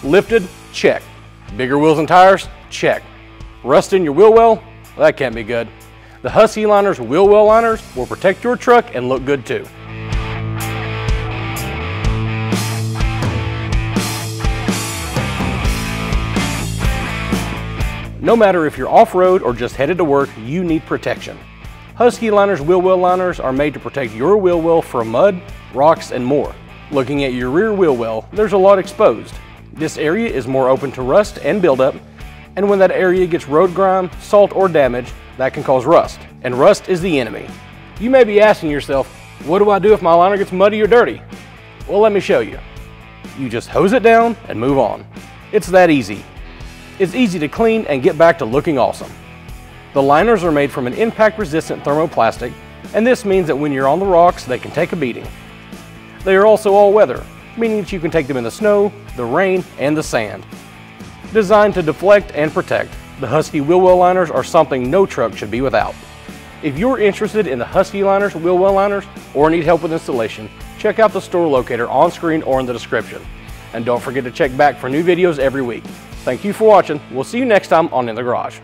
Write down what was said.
Lifted? Check. Bigger wheels and tires? Check. Rust in your wheel well? Well, that can't be good. The Husky Liners wheel well liners will protect your truck and look good too. No matter if you're off-road or just headed to work, you need protection. Husky Liners wheel well liners are made to protect your wheel well from mud, rocks, and more. Looking at your rear wheel well, there's a lot exposed. This area is more open to rust and buildup, and when that area gets road grime, salt, or damage, that can cause rust, and rust is the enemy. You may be asking yourself, what do I do if my liner gets muddy or dirty? Well, let me show you. You just hose it down and move on. It's that easy. It's easy to clean and get back to looking awesome. The liners are made from an impact-resistant thermoplastic, and this means that when you're on the rocks, they can take a beating. They are also all-weather, meaning that you can take them in the snow, the rain, and the sand. Designed to deflect and protect, the Husky wheel well liners are something no truck should be without. If you're interested in the Husky Liners wheel well liners or need help with installation, check out the store locator on screen or in the description. And don't forget to check back for new videos every week. Thank you for watching. We'll see you next time on In the Garage.